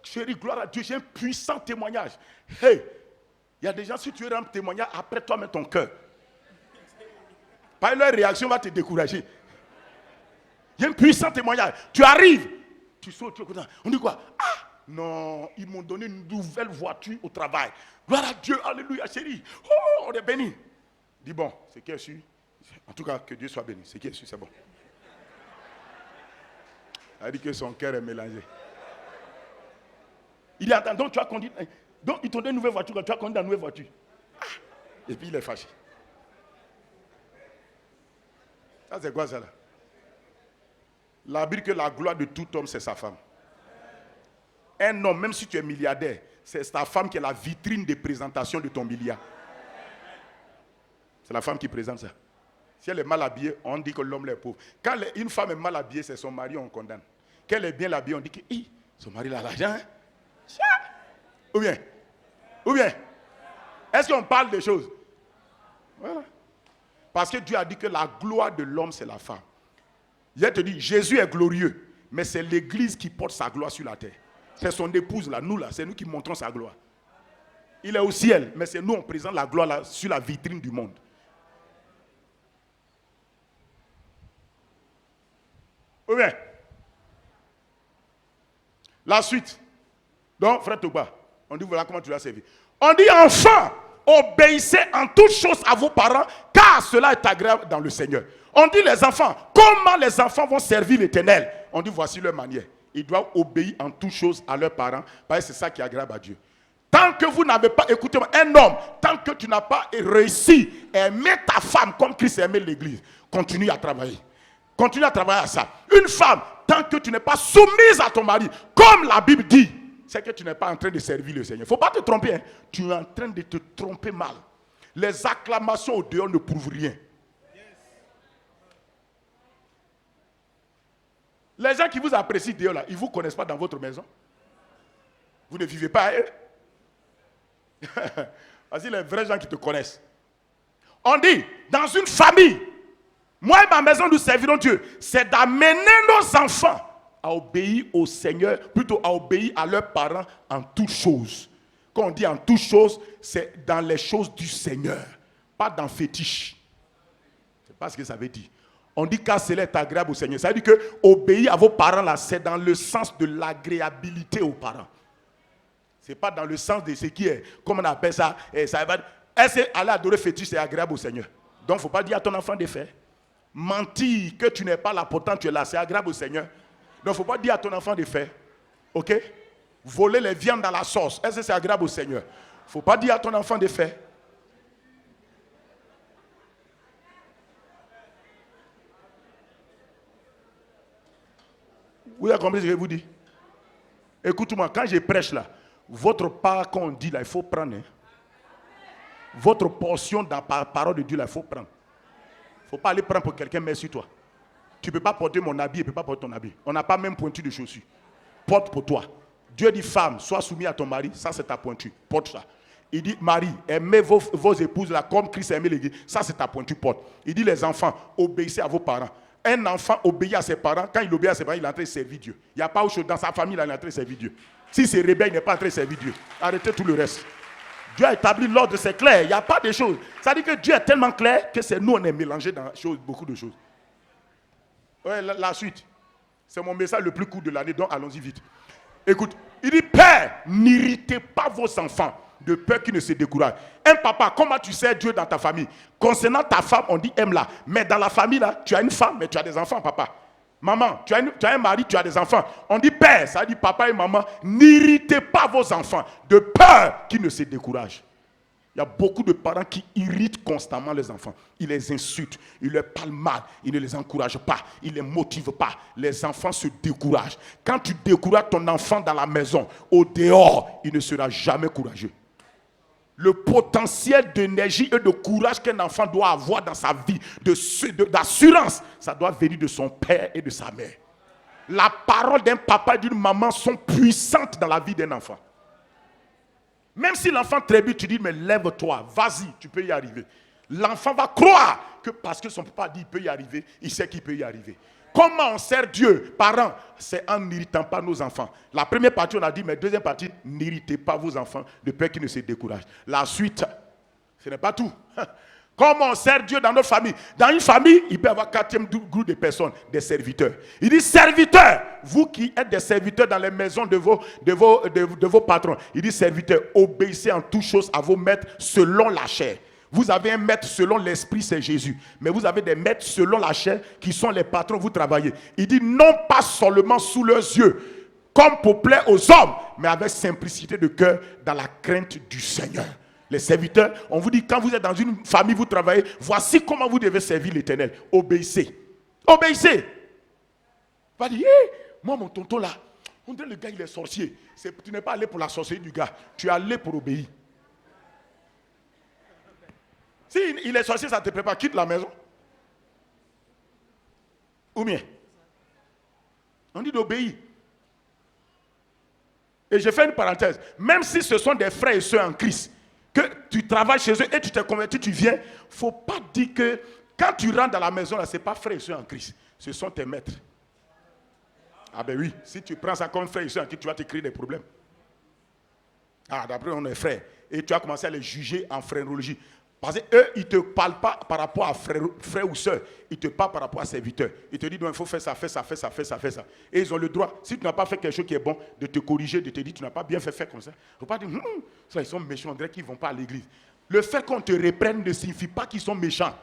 chérie, gloire à Dieu, j'ai un puissant témoignage. Hey, il y a des gens, si tu es un témoignage, après toi, mets ton cœur. Par leur réaction va te décourager. Il y a un puissant témoignage. Tu arrives, tu sautes, tu es content. On dit quoi? Ah! Non, ils m'ont donné une nouvelle voiture au travail. Gloire à Dieu, alléluia, chérie. Oh, on est béni. Dis bon, c'est qui est sûr. En tout cas, que Dieu soit béni. C'est qui est sûr, c'est bon. Elle dit que son cœur est mélangé. Il dit, attends, donc tu as conduit. Donc ils t'ont donné une nouvelle voiture, tu as conduit la nouvelle voiture. Ah, et puis il est fâché. Ça c'est quoi ça là? La Bible que la gloire de tout homme, c'est sa femme. Un homme, même si tu es milliardaire, c'est ta femme qui est la vitrine de présentation de ton milliard. C'est la femme qui présente ça. Si elle est mal habillée, on dit que l'homme est pauvre. Quand une femme est mal habillée, c'est son mari, on condamne. Quand elle est bien habillée, on dit que son mari a l'argent. Hein? Ou bien, est-ce qu'on parle des choses? Voilà. Parce que Dieu a dit que la gloire de l'homme, c'est la femme. Je te dis, Jésus est glorieux, mais c'est l'église qui porte sa gloire sur la terre. C'est son épouse là, nous là, c'est nous qui montrons sa gloire. Il est au ciel, mais c'est nous, on présente la gloire là, sur la vitrine du monde. Oui. La suite. Donc, frère Toba, on dit voilà comment tu l'as servi. On dit enfants, obéissez en toutes choses à vos parents, car cela est agréable dans le Seigneur. On dit les enfants, comment les enfants vont servir l'Éternel? On dit voici leur manière. Ils doivent obéir en toutes choses à leurs parents, parce que c'est ça qui est agréable à Dieu. Tant que vous n'avez pas, écoutez-moi, un homme, tant que tu n'as pas réussi à aimer ta femme comme Christ a aimé l'église, continue à travailler. Continue à travailler à ça. Une femme, tant que tu n'es pas soumise à ton mari, comme la Bible dit, c'est que tu n'es pas en train de servir le Seigneur. Il ne faut pas te tromper. Hein. Tu es en train de te tromper mal. Les acclamations au dehors ne prouvent rien. Les gens qui vous apprécient dehors, là, ils ne vous connaissent pas dans votre maison. Vous ne vivez pas à eux. Voici les vrais gens qui te connaissent. On dit, dans une famille, moi et ma maison, nous servirons Dieu. C'est d'amener nos enfants à obéir au Seigneur, plutôt à obéir à leurs parents en toutes choses. Quand on dit en toutes choses, c'est dans les choses du Seigneur, pas dans fétiche. C'est pas ce que ça veut dire. On dit qu'à cela est agréable au Seigneur. Ça veut dire que obéir à vos parents, là, c'est dans le sens de l'agréabilité aux parents. C'est pas dans le sens de ce qui est, comme on appelle ça, ça va. Est-ce qu'aller adorer fétiche, c'est agréable au Seigneur? Donc, il ne faut pas dire à ton enfant de faire. Mentir que tu n'es pas là, pourtant tu es là, c'est agréable au Seigneur. Donc, il ne faut pas dire à ton enfant de faire. Ok? Voler les viandes dans la sauce, est-ce que c'est agréable au Seigneur? Il ne faut pas dire à ton enfant de faire. Vous avez compris ce que je vous dis? Écoute-moi, quand je prêche là, votre part qu'on dit là, il faut prendre. Hein? Votre portion dans la parole de Dieu là, il faut prendre. Il ne faut pas aller prendre pour quelqu'un, mais sur toi. Tu ne peux pas porter mon habit, il ne peut pas porter ton habit. On n'a pas même pointure de chaussures. Porte pour toi. Dieu dit, femme, sois soumise à ton mari, ça c'est ta pointure. Porte ça. Il dit, mari, aimez vos épouses là comme Christ a aimé l'église. Ça c'est ta pointure, porte. Il dit, les enfants, obéissez à vos parents. Un enfant obéit à ses parents. Quand il obéit à ses parents, il est en train de servir Dieu. Il n'y a pas autre chose. Dans sa famille, là, il est en train de servir Dieu. Si c'est rebelle, il n'est pas en train de servir Dieu. Arrêtez tout le reste. Dieu a établi l'ordre, c'est clair. Il n'y a pas de choses. Ça dit que Dieu est tellement clair que c'est nous, on est mélangés dans beaucoup de choses. Ouais, la suite. C'est mon message le plus court de l'année, donc allons-y vite. Écoute, il dit, Père, n'irritez pas vos enfants de peur qu'ils ne se découragent. Un papa, comment tu sers Dieu dans ta famille? Concernant ta femme, on dit aime-la. Mais dans la famille, là, tu as une femme, mais tu as des enfants, papa. Maman, tu as un mari, tu as des enfants. On dit père, ça dit papa et maman, n'irritez pas vos enfants de peur qu'ils ne se découragent. Il y a beaucoup de parents qui irritent constamment les enfants. Ils les insultent, ils leur parlent mal, ils ne les encouragent pas, ils ne les motivent pas. Les enfants se découragent. Quand tu décourages ton enfant dans la maison, au dehors, il ne sera jamais courageux. Le potentiel d'énergie et de courage qu'un enfant doit avoir dans sa vie, d'assurance, ça doit venir de son père et de sa mère. La parole d'un papa et d'une maman sont puissantes dans la vie d'un enfant. Même si l'enfant trébuche, tu dis, mais lève-toi, vas-y, tu peux y arriver. L'enfant va croire que parce que son papa dit qu'il peut y arriver, il sait qu'il peut y arriver. Comment on sert Dieu, parents? C'est en n'irritant pas nos enfants. La première partie, on a dit, mais deuxième partie, n'irritez pas vos enfants de peur qu'ils ne se découragent. La suite, ce n'est pas tout. Comment on sert Dieu dans notre famille? Dans une famille, il peut y avoir 4e groupe de personnes, des serviteurs. Il dit, serviteurs, vous qui êtes des serviteurs dans les maisons de vos patrons. Il dit, serviteurs, obéissez en toutes choses à vos maîtres selon la chair. Vous avez un maître selon l'esprit, c'est Jésus. Mais vous avez des maîtres selon la chair qui sont les patrons, vous travaillez. Il dit, non pas seulement sous leurs yeux, comme pour plaire aux hommes, mais avec simplicité de cœur, dans la crainte du Seigneur. Les serviteurs, on vous dit, quand vous êtes dans une famille, vous travaillez, voici comment vous devez servir l'Éternel. Obéissez. Obéissez. Pas dire, hey, moi mon tonton là, on dirait le gars il est sorcier. Tu n'es pas allé pour la sorcellerie du gars, tu es allé pour obéir. Si il est sorcier, ça te prépare, quitte la maison. Ou bien, on dit d'obéir. Et je fais une parenthèse. Même si ce sont des frères et sœurs en Christ, que tu travailles chez eux et tu t'es converti, tu viens, il ne faut pas dire que quand tu rentres dans la maison, ce n'est pas frères et sœurs en Christ. Ce sont tes maîtres. Ah ben oui, si tu prends ça comme frère et sœur en Christ, tu vas te créer des problèmes. Ah, d'après on est frères. Et tu as commencé à les juger en frérologie. Parce qu'eux, ils ne te parlent pas par rapport à frère ou soeur. Ils te parlent par rapport à serviteur. Ils te disent, non, il faut faire ça, faire ça, faire ça, faire ça, faire ça. Et ils ont le droit, si tu n'as pas fait quelque chose qui est bon, de te corriger, de te dire, tu n'as pas bien fait, faire comme ça. Il ne faut pas dire, ça, ils sont méchants, on dirait qu'ils ne vont pas à l'église. Le fait qu'on te reprenne ne signifie pas qu'ils sont méchants.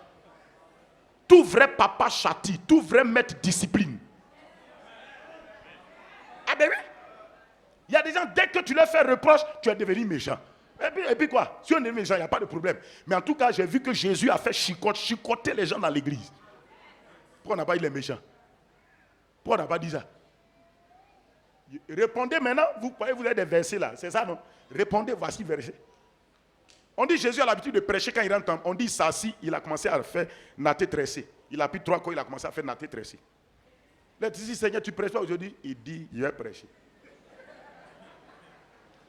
Tout vrai papa châtie, tout vrai maître discipline. Ah ben oui. Il y a des gens, dès que tu leur fais reproche, tu es devenu méchant. Et puis quoi? Si on est méchant, il n'y a pas de problème. Mais en tout cas, j'ai vu que Jésus a fait chicoter les gens dans l'église. Pourquoi on n'a pas dit les méchants? Pourquoi on n'a pas dit ça? Répondez maintenant, vous croyez que vous avez des versets là, c'est ça non? Répondez, voici verset. On dit Jésus a l'habitude de prêcher quand il rentre. On dit ça si il a commencé à faire natter tressé. Il a pris 3 coups, il a commencé à faire natter tressé. Là, tu dis Seigneur, tu prêches pas aujourd'hui? Il dit, je vais prêcher.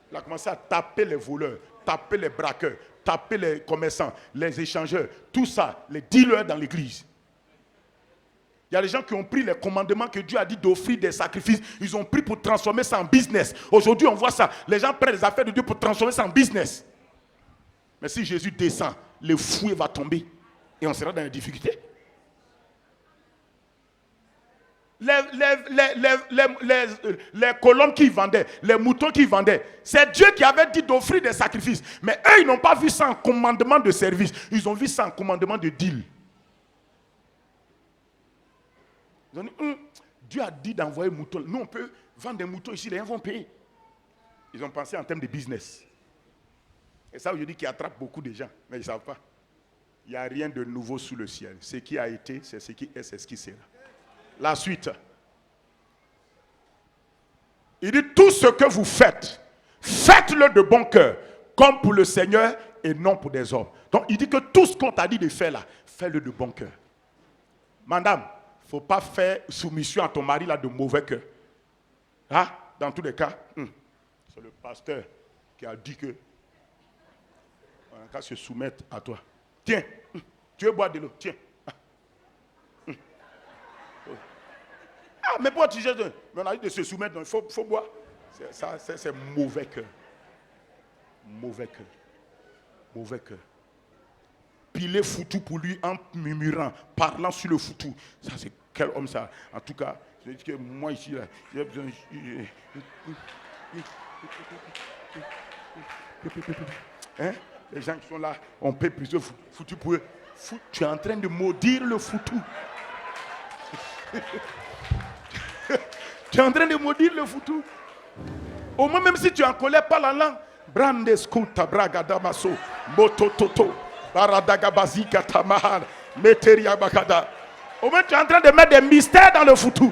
Il a commencé à taper les voleurs, taper les braqueurs, taper les commerçants, les échangeurs, tout ça, les dealers dans l'église. Il y a des gens qui ont pris les commandements que Dieu a dit d'offrir des sacrifices. Ils ont pris pour transformer ça en business. Aujourd'hui, on voit ça. Les gens prennent les affaires de Dieu pour transformer ça en business. Mais si Jésus descend, le fouet va tomber et on sera dans les difficultés. Les colommes qui vendaient, les moutons qui vendaient, c'est Dieu qui avait dit d'offrir des sacrifices. Mais eux, ils n'ont pas vu ça en commandement de service. Ils ont vu ça en commandement de deal. Ils ont dit, Dieu a dit d'envoyer moutons. Nous, on peut vendre des moutons ici, les gens vont payer. Ils ont pensé en termes de business. Et ça, je dis qu'il attrape beaucoup de gens, mais ils ne savent pas. Il n'y a rien de nouveau sous le ciel. Ce qui a été, c'est ce qui est, c'est ce qui sera. La suite. Il dit, tout ce que vous faites, faites-le de bon cœur, comme pour le Seigneur et non pour des hommes. Donc, il dit que tout ce qu'on t'a dit de faire là, fais-le de bon cœur. Madame, il ne faut pas faire soumission à ton mari là de mauvais cœur. Hein? Dans tous les cas, c'est le pasteur qui a dit que on va se soumettre à toi. Tiens, tu veux boire de l'eau? Tiens. Ah, mais pourquoi tu jettes? Mais on a dit de se soumettre, donc il faut boire. C'est mauvais cœur. Mauvais cœur. Mauvais cœur. Piler foutu pour lui en murmurant, parlant sur le foutu. Ça, c'est quel homme ça? En tout cas, je dis que moi ici, là, j'ai besoin. Hein? Les gens qui sont là, on paie plusieurs foutus pour eux. Tu es en train de maudire le foutu. Tu es en train de maudire le foutu. Au moins, même si tu es en colère, pas la langue. Brandes skuta bragadamaso, motototo, baradagabazika tamahar, meteria bakada. Au moins, tu es en train de mettre des mystères dans le foutu.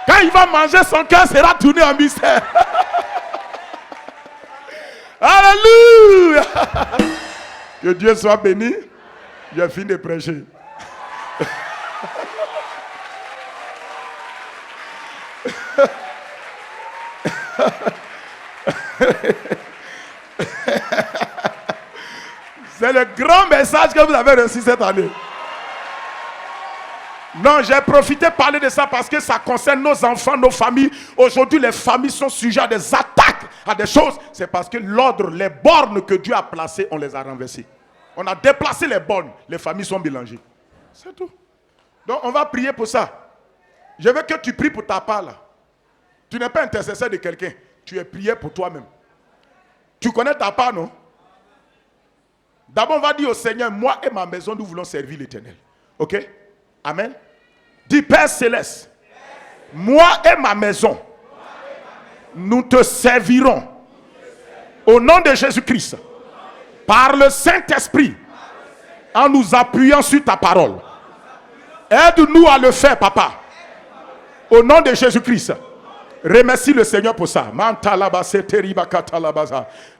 Quand il va manger, son cœur sera tourné en mystère. Alléluia. Que Dieu soit béni. J'ai fini de prêcher. C'est le grand message que vous avez reçu cette année. Non, j'ai profité de parler de ça parce que ça concerne nos enfants, nos familles. Aujourd'hui, les familles sont sujets à des attaques, à des choses. C'est parce que l'ordre, les bornes que Dieu a placées, on les a renversées. On a déplacé les bornes, les familles sont mélangées. C'est tout. Donc, on va prier pour ça. Je veux que tu pries pour ta part là. Tu n'es pas intercesseur de quelqu'un. Tu es prié pour toi-même. Tu connais ta part, non? D'abord, on va dire au Seigneur, moi et ma maison, nous voulons servir l'Éternel. Ok? Amen. Dis, Père Céleste, moi et ma maison, nous te servirons au nom de Jésus-Christ, par le Saint-Esprit, en nous appuyant sur ta parole. Aide-nous à le faire, papa. Au nom de Jésus-Christ. Remercie le Seigneur pour ça.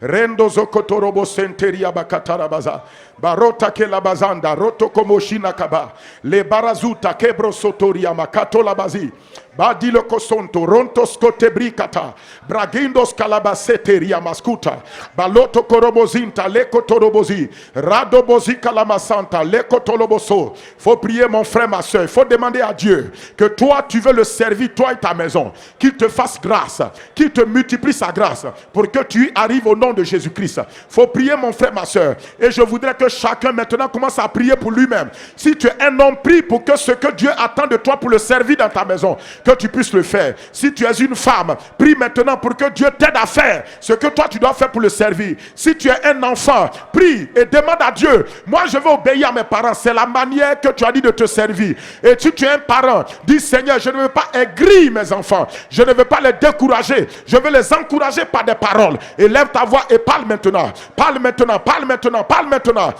Rendo zokotorobo senteria bakatarabaza. Barota ke labazanda roto komoshina kaba. Le barazuta kebro sotoria makato labazi. Badilo kosonto rontos kotebrikata. Bragindos kalabaseteria maskuta. Baloto korobozinta leko torobozi. Radobozi kalamasanta leko toloboso. Faut prier mon frère, ma soeur. Il faut demander à Dieu que toi tu veux le servir, toi et ta maison. Qu'il te fasse grâce, qu'il te multiplie sa grâce pour que tu arrives au nom de Jésus-Christ. Faut prier mon frère, ma soeur. Et je voudrais que chacun maintenant commence à prier pour lui-même. Si tu es un homme, prie pour que ce que Dieu attend de toi pour le servir dans ta maison, que tu puisses le faire. Si tu es une femme, prie maintenant pour que Dieu t'aide à faire ce que toi tu dois faire pour le servir. Si tu es un enfant, prie et demande à Dieu. Moi je veux obéir à mes parents. C'est la manière que tu as dit de te servir. Et si tu es un parent, dis Seigneur, je ne veux pas aigrir mes enfants. Je ne veux pas les décourager. Je veux les encourager par des paroles. Élève ta voix et parle maintenant. Parle maintenant, parle maintenant, parle maintenant.